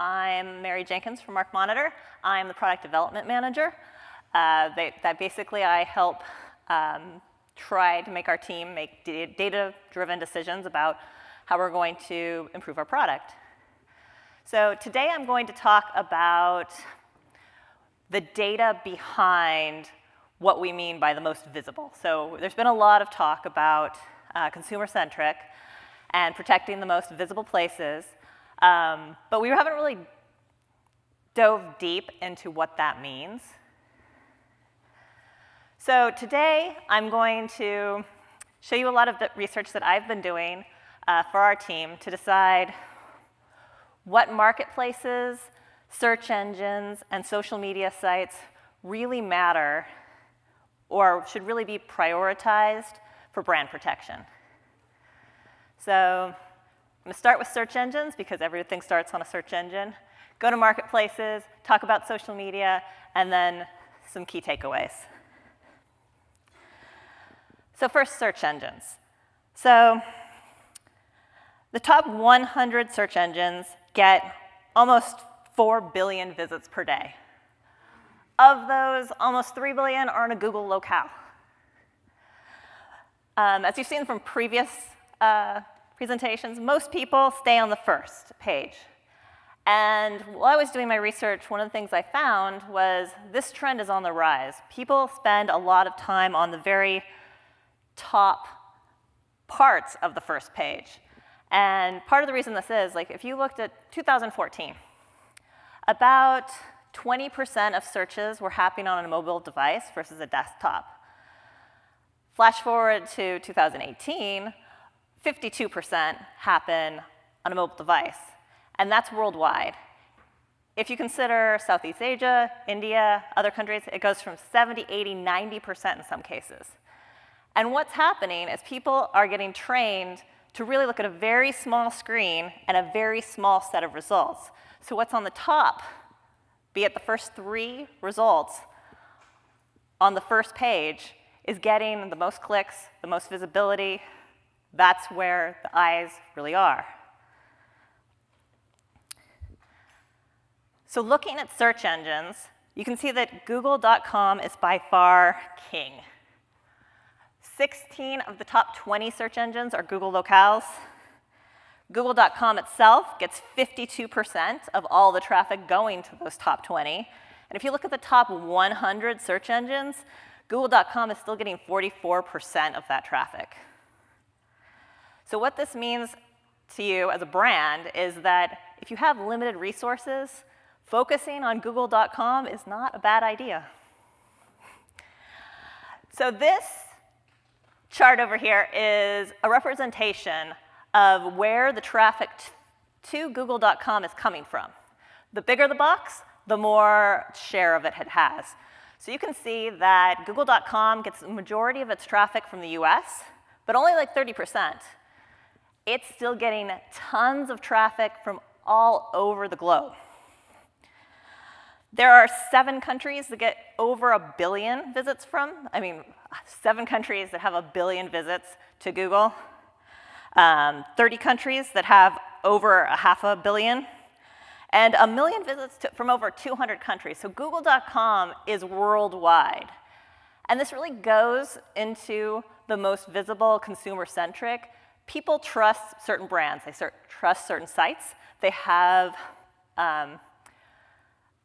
I'm Mary Jenkins from MarkMonitor. I'm the product development manager. Basically I help try to make our team make data-driven decisions about how we're going to improve our product. So today I'm going to talk about the data behind what we mean by the most visible. So there's been a lot of talk about consumer-centric and protecting the most visible places, but we haven't really dove deep into what that means. So today I'm going to show you a lot of the research that I've been doing for our team to decide what marketplaces, search engines, and social media sites really matter or should really be prioritized for brand protection. So I'm going to start with search engines because everything starts on a search engine. Go to marketplaces, talk about social media, and then some key takeaways. So first, search engines. So the top 100 search engines get almost 4 billion visits per day. Of those, almost 3 billion are in a Google locale. As you've seen from previous presentations, most people stay on the first page. And while I was doing my research, one of the things I found was this trend is on the rise. People spend a lot of time on the very top parts of the first page. And part of the reason this is, like, if you looked at 2014, about 20% of searches were happening on a mobile device versus a desktop. Flash forward to 2018, 52% happen on a mobile device, and that's worldwide. If you consider Southeast Asia, India, other countries, it goes from 70, 80, 90% in some cases. And what's happening is people are getting trained to really look at a very small screen and a very small set of results. So what's on the top, be it the first 3 results on the first page, is getting the most clicks, the most visibility. That's where the eyes really are. So looking at search engines, you can see that Google.com is by far king. 16 of the top 20 search engines are Google locales. Google.com itself gets 52% of all the traffic going to those top 20. And if you look at the top 100 search engines, Google.com is still getting 44% of that traffic. So what this means to you as a brand is that if you have limited resources, focusing on Google.com is not a bad idea. So this chart over here is a representation of where the traffic to Google.com is coming from. The bigger the box, the more share of it has. So you can see that Google.com gets the majority of its traffic from the US, but only like 30%. It's still getting tons of traffic from all over the globe. There are 7 countries that get over 1 billion visits from. 7 countries that have 1 billion visits to Google. 30 countries that have over 500 million. And 1 million visits from over 200 countries. So Google.com is worldwide. And this really goes into the most visible, consumer-centric. People trust certain brands. They trust certain sites. They have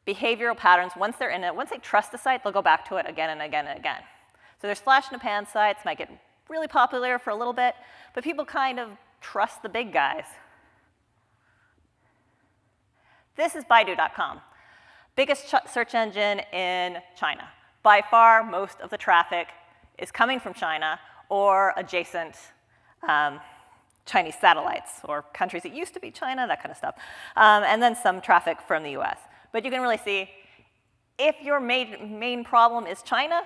behavioral patterns. Once they're in it, once they trust a site, they'll go back to it again and again and again. So there's flash in the pan sites, might get really popular for a little bit, but people kind of trust the big guys. This is Baidu.com, biggest search engine in China. By far, most of the traffic is coming from China or adjacent Chinese satellites or countries that used to be China, that kind of stuff. And then some traffic from the US. But you can really see, if your main problem is China,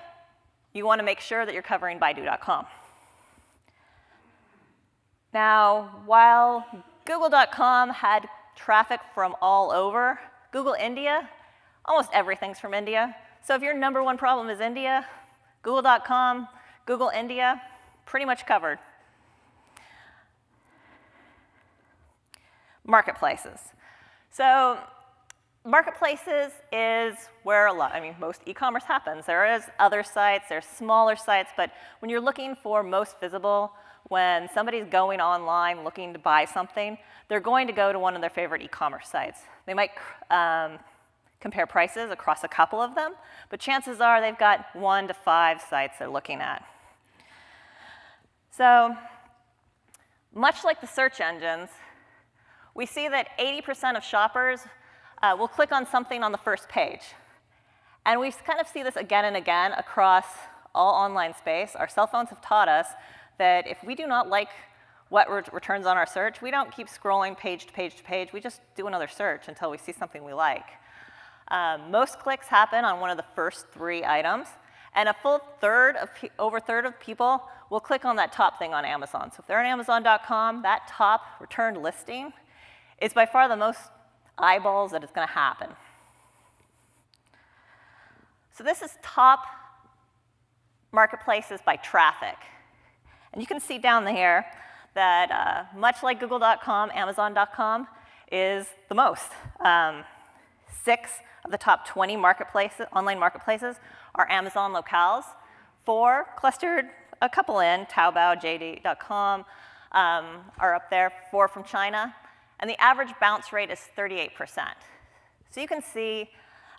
you want to make sure that you're covering Baidu.com. Now, while Google.com had traffic from all over, Google India, almost everything's from India. So if your #1 problem is India, Google.com, Google India, pretty much covered. Marketplaces. So Marketplaces is where most e-commerce happens. There is other sites, there's smaller sites, but when you're looking for most visible, when somebody's going online looking to buy something, they're going to go to one of their favorite e-commerce sites. They might compare prices across a couple of them, but chances are they've got 1 to 5 sites they're looking at. So, much like the search engines, we see that 80% of shoppers will click on something on the first page. And we kind of see this again and again across all online space. Our cell phones have taught us that if we do not like what returns on our search, we don't keep scrolling page to page to page. We just do another search until we see something we like. Most clicks happen on one of the first 3 items. And over a third of people will click on that top thing on Amazon. So if they're on Amazon.com, that top returned listing is by far the most eyeballs that it's going to happen. So this is top marketplaces by traffic. And you can see down here that much like Google.com, Amazon.com is the most. 6 of the top 20 online marketplaces are Amazon locales. 4 clustered, a couple in, Taobao, JD.com are up there, 4 from China. And the average bounce rate is 38%. So you can see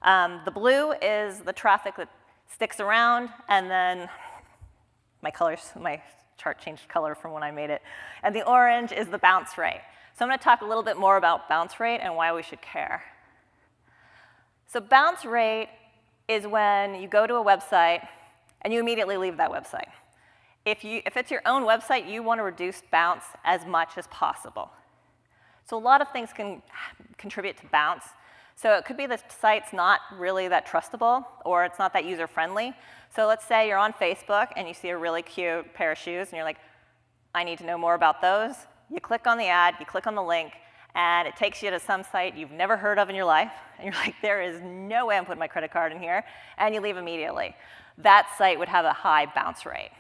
the blue is the traffic that sticks around, and then my chart changed color from when I made it. And the orange is the bounce rate. So I'm going to talk a little bit more about bounce rate and why we should care. So bounce rate is when you go to a website and you immediately leave that website. If it's your own website, you want to reduce bounce as much as possible. So a lot of things can contribute to bounce. So it could be the site's not really that trustable, or it's not that user-friendly. So let's say you're on Facebook and you see a really cute pair of shoes, and you're like, I need to know more about those. You click on the ad, you click on the link, and it takes you to some site you've never heard of in your life. And you're like, there is no way I'm putting my credit card in here. And you leave immediately. That site would have a high bounce rate.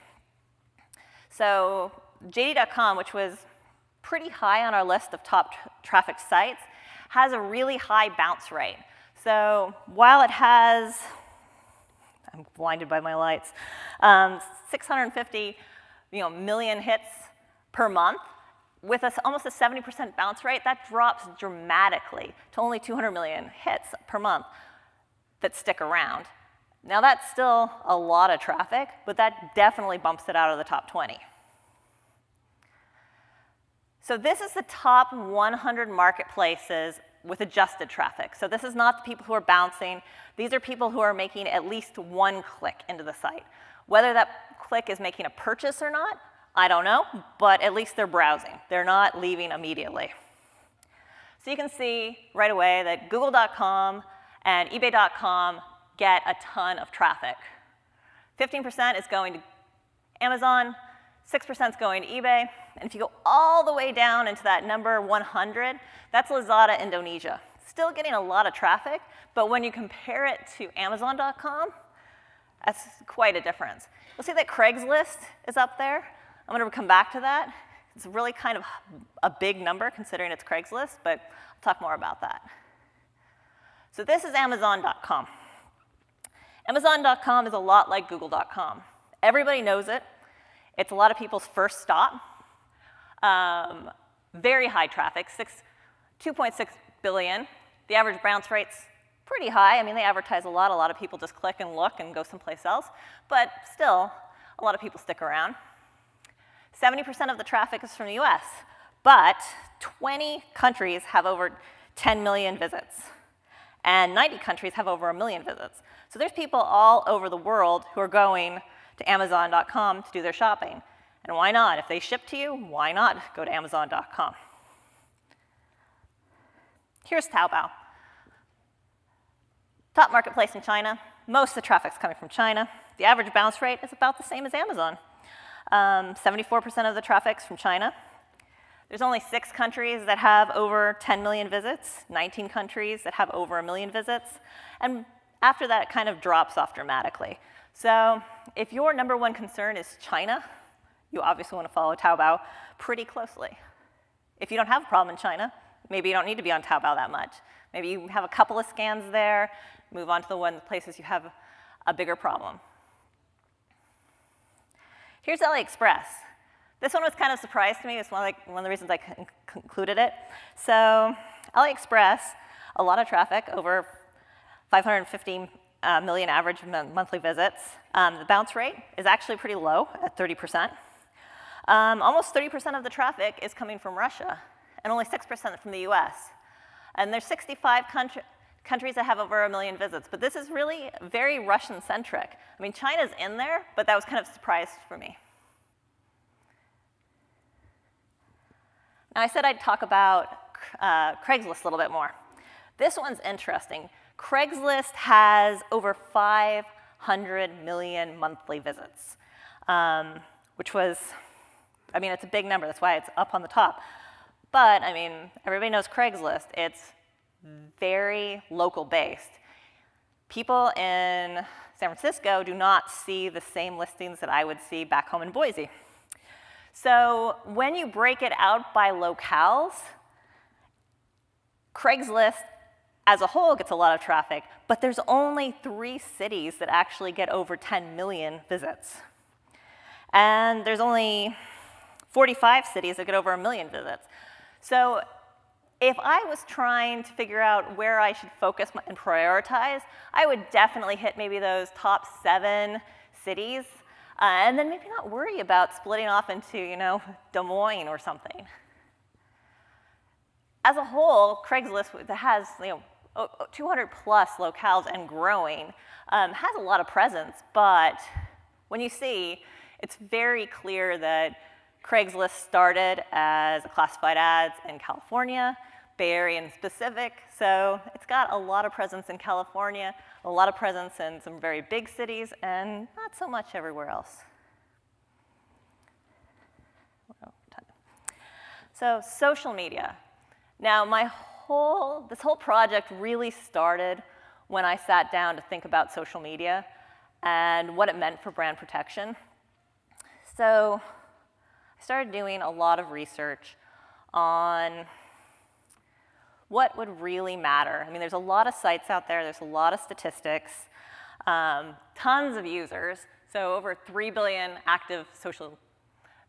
So JD.com, which was pretty high on our list of top traffic sites, has a really high bounce rate. So while it has, I'm blinded by my lights, 650 million hits per month, with almost a 70% bounce rate, that drops dramatically to only 200 million hits per month that stick around. Now that's still a lot of traffic, but that definitely bumps it out of the top 20. So this is the top 100 marketplaces with adjusted traffic. So this is not the people who are bouncing. These are people who are making at least 1 click into the site. Whether that click is making a purchase or not, I don't know, but at least they're browsing. They're not leaving immediately. So you can see right away that Google.com and eBay.com get a ton of traffic. 15% is going to Amazon, 6% is going to eBay, and if you go all the way down into that number 100, that's Lazada, Indonesia. Still getting a lot of traffic, but when you compare it to Amazon.com, that's quite a difference. You'll see that Craigslist is up there. I'm going to come back to that. It's really kind of a big number considering it's Craigslist, but I'll talk more about that. So this is Amazon.com. Amazon.com is a lot like Google.com. Everybody knows it. It's a lot of people's first stop. Very high traffic, 2.6 billion. The average bounce rate's pretty high. I mean, they advertise a lot. A lot of people just click and look and go someplace else. But still, a lot of people stick around. 70% of the traffic is from the US, but 20 countries have over 10 million visits, and 90 countries have over 1 million visits. So there's people all over the world who are going to Amazon.com to do their shopping. And why not? If they ship to you, why not go to Amazon.com? Here's Taobao. Top marketplace in China. Most of the traffic's coming from China. The average bounce rate is about the same as Amazon. 74% of the traffic's from China. There's only 6 countries that have over 10 million visits, 19 countries that have over 1 million visits, and after that, it kind of drops off dramatically. So if your #1 concern is China, you obviously want to follow Taobao pretty closely. If you don't have a problem in China, maybe you don't need to be on Taobao that much. Maybe you have a couple of scans there, move on to the places you have a bigger problem. Here's Aliexpress. This one was kind of a surprise to me. It's one of the reasons I concluded it. So Aliexpress, a lot of traffic, over 550 million average monthly visits. The bounce rate is actually pretty low at 30%. Almost 30% of the traffic is coming from Russia, and only 6% from the US. And there's 65 countries that have over 1 million visits, but this is really very Russian-centric. I mean, China's in there, but that was kind of a surprise for me. Now, I said I'd talk about Craigslist a little bit more. This one's interesting. Craigslist has over 500 million monthly visits, which was, I mean, it's a big number. That's why it's up on the top. But, I mean, everybody knows Craigslist. It's very local-based. People in San Francisco do not see the same listings that I would see back home in Boise. So when you break it out by locales, Craigslist as a whole gets a lot of traffic, but there's only 3 cities that actually get over 10 million visits. And there's only 45 cities that get over 1 million visits. So if I was trying to figure out where I should focus and prioritize, I would definitely hit maybe those top 7 cities, and then maybe not worry about splitting off into, you know, Des Moines or something. As a whole, Craigslist, that has, you know, 200 plus locales and growing, has a lot of presence, but when you see, it's very clear that Craigslist started as a classified ads in California, Bay Area and specific, so it's got a lot of presence in California, a lot of presence in some very big cities, and not so much everywhere else. So social media. Now, this whole project really started when I sat down to think about social media and what it meant for brand protection. So I started doing a lot of research on what would really matter. I mean, there's a lot of sites out there, there's a lot of statistics, tons of users, so over 3 billion active social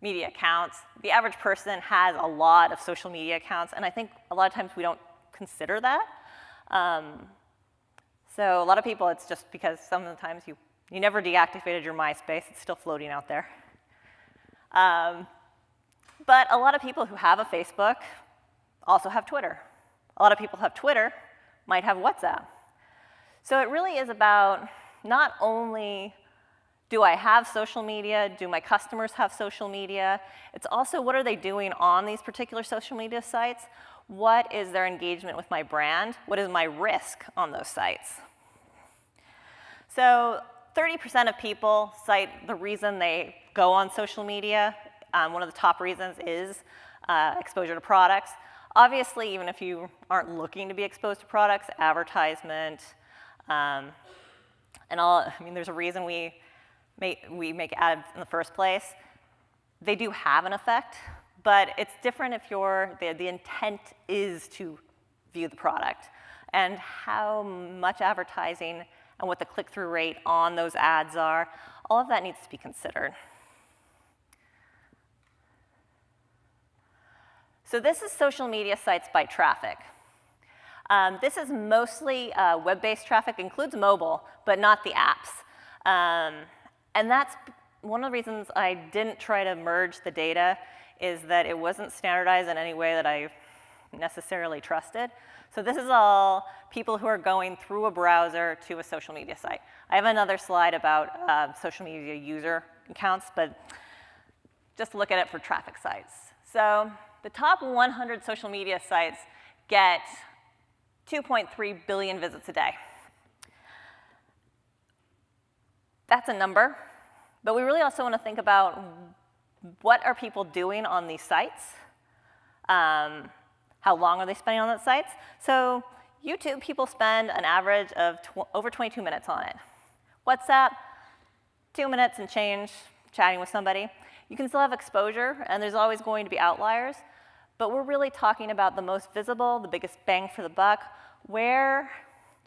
media accounts. The average person has a lot of social media accounts, and I think a lot of times we don't consider that. So a lot of people, it's just because sometimes you never deactivated your MySpace, it's still floating out there. But a lot of people who have a Facebook also have Twitter. A lot of people who have Twitter might have WhatsApp. So it really is about not only do I have social media, do my customers have social media, it's also what are they doing on these particular social media sites, what is their engagement with my brand, what is my risk on those sites. So 30% of people cite the reason they go on social media. One of the top reasons is exposure to products. Obviously, even if you aren't looking to be exposed to products, advertisement, and all, I mean, there's a reason we make ads in the first place. They do have an effect, but it's different if the intent is to view the product and how much advertising and what the click-through rate on those ads are. All of that needs to be considered. So this is social media sites by traffic. This is mostly web-based traffic, includes mobile, but not the apps. And that's one of the reasons I didn't try to merge the data, is that it wasn't standardized in any way that I necessarily trusted. So this is all people who are going through a browser to a social media site. I have another slide about social media user accounts, but just look at it for traffic sites. So the top 100 social media sites get 2.3 billion visits a day. That's a number, but we really also want to think about what are people doing on these sites? How long are they spending on those sites? So YouTube, people spend an average of over 22 minutes on it. WhatsApp, 2 minutes and change chatting with somebody. You can still have exposure, and there's always going to be outliers, but we're really talking about the most visible, the biggest bang for the buck, where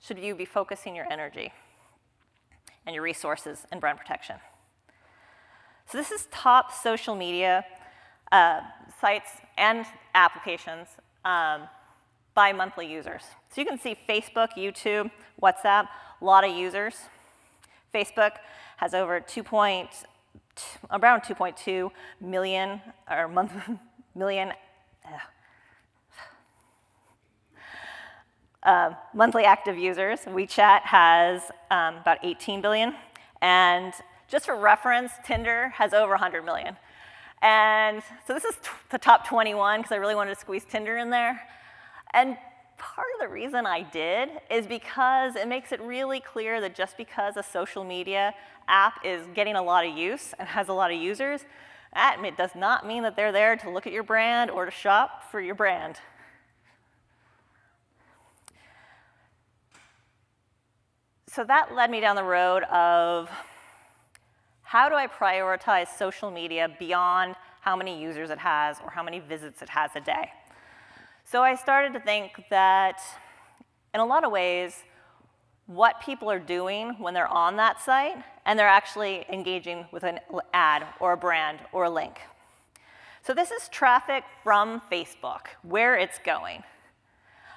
should you be focusing your energy and your resources in brand protection? So this is top social media sites and applications by monthly users. So you can see Facebook, YouTube, WhatsApp, a lot of users. Facebook has over around 2.2 million monthly active users. WeChat has about 18 billion. And just for reference, Tinder has over 100 million. And so this is the top 21 because I really wanted to squeeze Tinder in there. And part of the reason I did is because it makes it really clear that just because a social media app is getting a lot of use and has a lot of users, that does not mean that they're there to look at your brand or to shop for your brand. So that led me down the road of how do I prioritize social media beyond how many users it has or how many visits it has a day? So I started to think that in a lot of ways, what people are doing when they're on that site and they're actually engaging with an ad or a brand or a link. So this is traffic from Facebook, where it's going.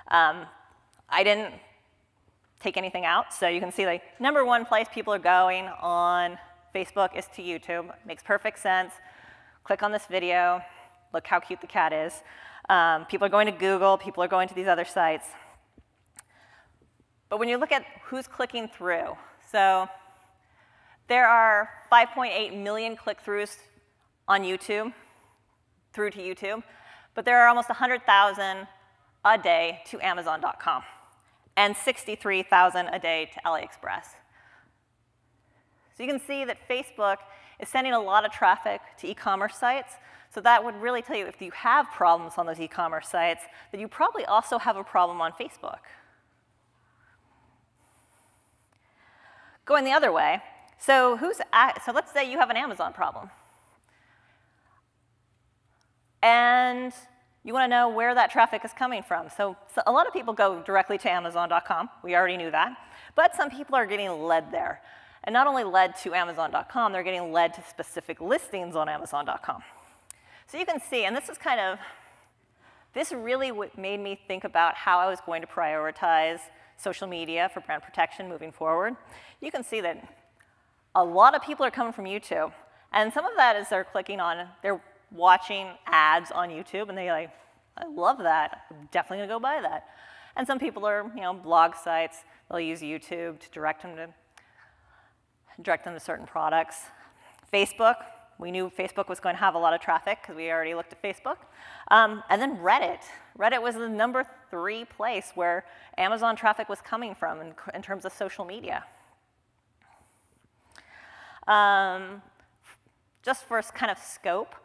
I didn't take anything out, so you can see like number one place people are going on Facebook is to YouTube. Makes perfect sense. Click on this video. Look how cute the cat is. People are going to Google. People are going to these other sites. But when you look at who's clicking through, so there are 5.8 million click-throughs on YouTube, through to YouTube, but there are almost 100,000 a day to Amazon.com and 63,000 a day to Aliexpress. So you can see that Facebook is sending a lot of traffic to e-commerce sites. So that would really tell you if you have problems on those e-commerce sites, that you probably also have a problem on Facebook. Going the other way, so let's say you have an Amazon problem. And you want to know where that traffic is coming from. So a lot of people go directly to Amazon.com. We already knew that. But some people are getting led there. And not only led to Amazon.com, they're getting led to specific listings on Amazon.com. So you can see, and this really made me think about how I was going to prioritize social media for brand protection moving forward. You can see that a lot of people are coming from YouTube. And some of that is they're watching ads on YouTube, and they're like, I love that. I'm definitely going to go buy that. And some people are, blog sites. They'll use YouTube to direct them to certain products. Facebook, we knew Facebook was going to have a lot of traffic because we already looked at Facebook. And then Reddit. Reddit was the number 3 place where Amazon traffic was coming from in terms of social media. Just for kind of scope,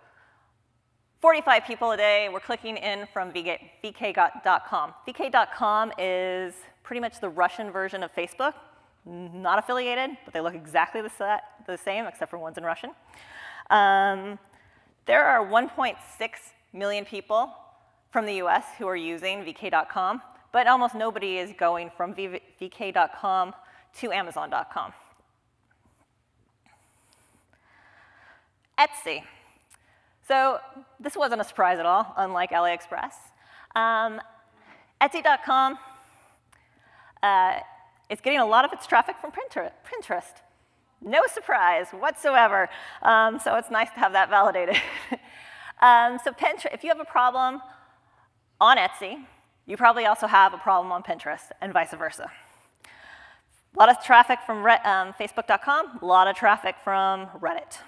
45 people a day were clicking in from VK.com. VK.com is pretty much the Russian version of Facebook. Not affiliated, but they look exactly the same, except for one's in Russian. There are 1.6 million people from the US who are using VK.com, but almost nobody is going from VK.com to Amazon.com. Etsy. So this wasn't a surprise at all, unlike Aliexpress. Etsy.com is getting a lot of its traffic from Pinterest. No surprise whatsoever. So it's nice to have that validated. So Pinterest, if you have a problem on Etsy, you probably also have a problem on Pinterest, and vice versa. A lot of traffic from Facebook.com, a lot of traffic from Reddit.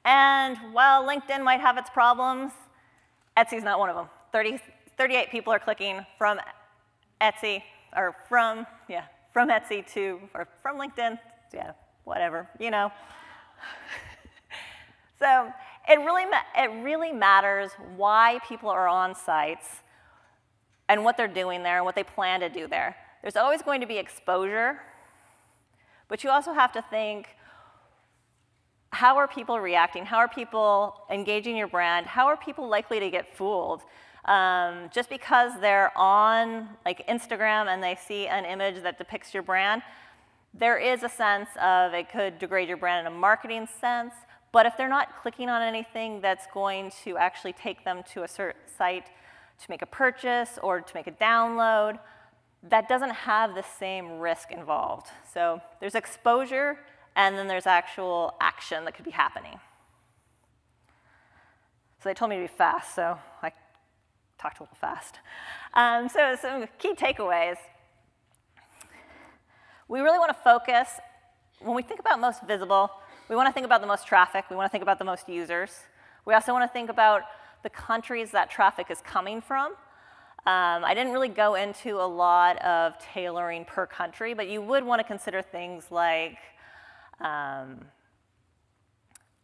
And while LinkedIn might have its problems, Etsy's not one of them. 38 people are clicking from Etsy, or from Etsy to, or from LinkedIn, whatever, So it really matters why people are on sites and what they're doing there and what they plan to do there. There's always going to be exposure, but you also have to think, how are people reacting? How are people engaging your brand? How are people likely to get fooled? Just because they're on like Instagram and they see an image that depicts your brand, there is a sense of it could degrade your brand in a marketing sense, but if they're not clicking on anything that's going to actually take them to a certain site to make a purchase or to make a download, that doesn't have the same risk involved. So there's exposure, and then there's actual action that could be happening. So they told me to be fast, so I talked a little fast. So some key takeaways. We really want to focus, when we think about most visible, we want to think about the most traffic, we want to think about the most users. We also want to think about the countries that traffic is coming from. I didn't really go into a lot of tailoring per country, but you would want to consider things like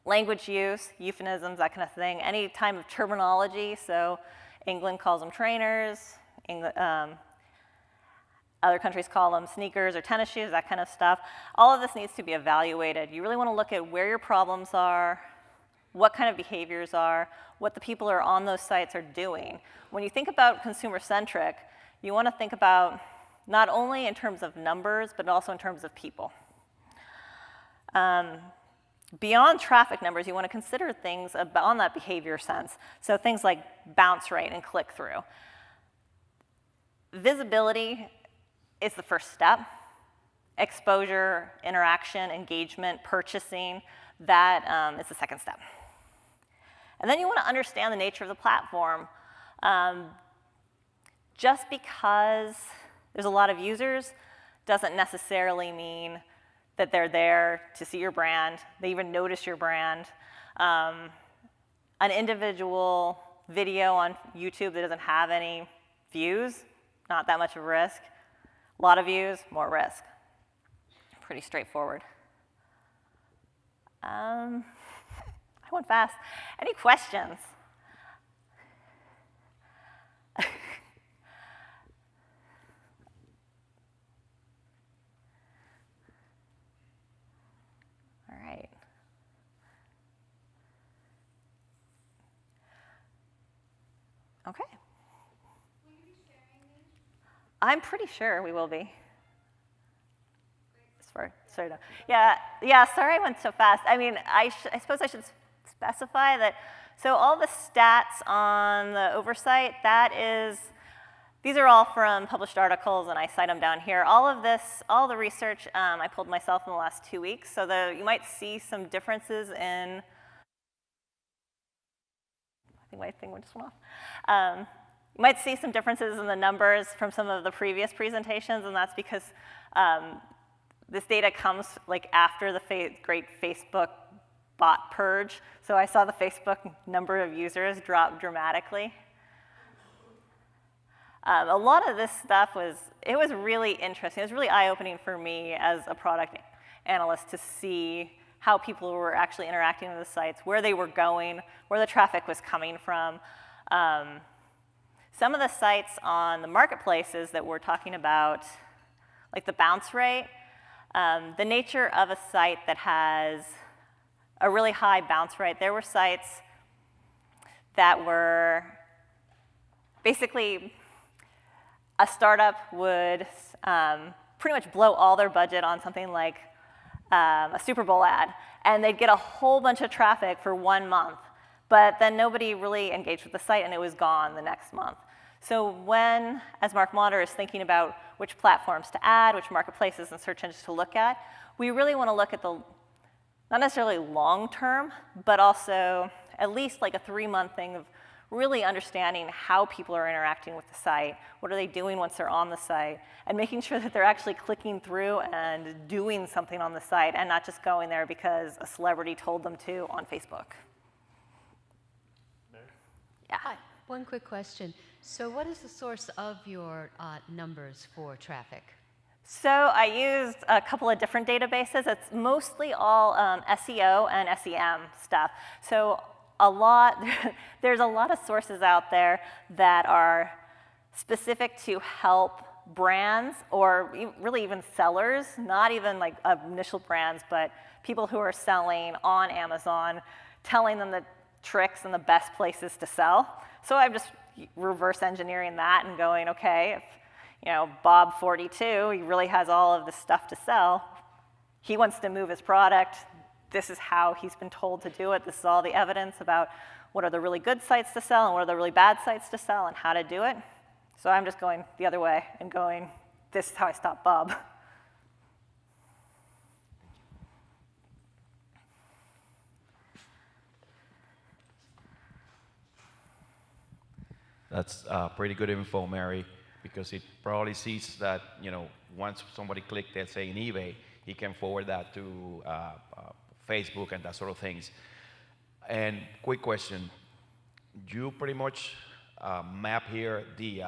language use, euphemisms, that kind of thing, any time of terminology. So England calls them trainers, other countries call them sneakers or tennis shoes, that kind of stuff. All of this needs to be evaluated. You really want to look at where your problems are, what kind of behaviors are, what the people who are on those sites are doing. When you think about consumer-centric, you want to think about not only in terms of numbers, but also in terms of people. Beyond traffic numbers, you want to consider things on that behavior sense. So things like bounce rate and click-through. Visibility is the first step. Exposure, interaction, engagement, purchasing, that is the second step. And then you want to understand the nature of the platform. Just because there's a lot of users doesn't necessarily mean that they're there to see your brand, they even notice your brand. An individual video on YouTube that doesn't have any views, not that much of a risk. A lot of views, more risk. Pretty straightforward. I went fast. Any questions? All right. Okay. Will you be sharing these? I'm pretty sure we will be. Yeah, sorry I went so fast. I mean, I suppose I should specify that, so all the stats on the oversight, these are all from published articles, and I cite them down here. All of this, all the research I pulled myself in the last 2 weeks, so you might see some differences in, I think my thing just went off. You might see some differences in the numbers from some of the previous presentations, and that's because this data comes like after the great Facebook bot purge. So I saw the Facebook number of users drop dramatically. A lot of this stuff was really interesting. It was really eye-opening for me as a product analyst to see how people were actually interacting with the sites, where they were going, where the traffic was coming from. Some of the sites on the marketplaces that we're talking about, like the bounce rate, the nature of a site that has a really high bounce rate, there were sites that were basically, a startup would pretty much blow all their budget on something like a Super Bowl ad, and they'd get a whole bunch of traffic for 1 month, but then nobody really engaged with the site and it was gone the next month. So when, as MarkMonitor is thinking about which platforms to add, which marketplaces and search engines to look at, we really want to look at the, not necessarily long term, but also at least like a 3-month thing of really understanding how people are interacting with the site, what are they doing once they're on the site, and making sure that they're actually clicking through and doing something on the site and not just going there because a celebrity told them to on Facebook. Yeah. Hi, one quick question. So what is the source of your numbers for traffic? So I used a couple of different databases. It's mostly all SEO and SEM stuff. So there's a lot of sources out there that are specific to help brands or really even sellers, not even like initial brands, but people who are selling on Amazon, telling them the tricks and the best places to sell. So I've just reverse engineering that and going, okay, if Bob 42, he really has all of this stuff to sell. He wants to move his product. This is how he's been told to do it. This is all the evidence about what are the really good sites to sell and what are the really bad sites to sell and how to do it. So I'm just going the other way and going, this is how I stop Bob. That's pretty good info, Mary, because it probably sees that, once somebody clicked, let's say, in eBay, he can forward that to Facebook and that sort of things. And quick question, you pretty much map here the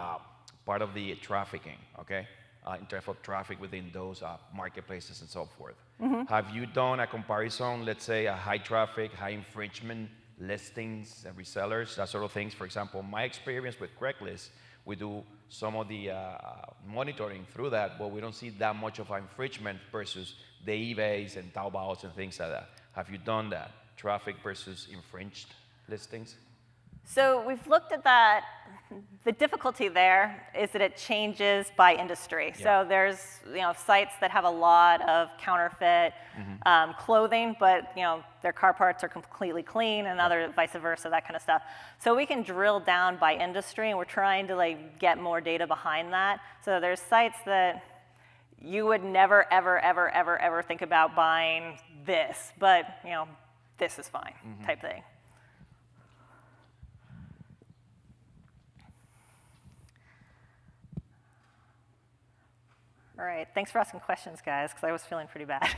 part of the trafficking, okay? In terms of traffic within those marketplaces and so forth. Mm-hmm. Have you done a comparison, let's say, a high traffic, high infringement listings and resellers, that sort of things? For example, my experience with Craigslist, we do some of the monitoring through that, but we don't see that much of infringement versus the eBays and Taobaos and things like that. Have you done that? Traffic versus infringed listings? So we've looked at that. The difficulty there is that it changes by industry. Yeah. So there's sites that have a lot of counterfeit clothing, but their car parts are completely clean, and other vice versa, that kind of stuff. So we can drill down by industry, and we're trying to get more data behind that. So there's sites that you would never, ever, ever, ever, ever think about buying this, but this is fine, type thing. All right, thanks for asking questions, guys, because I was feeling pretty bad.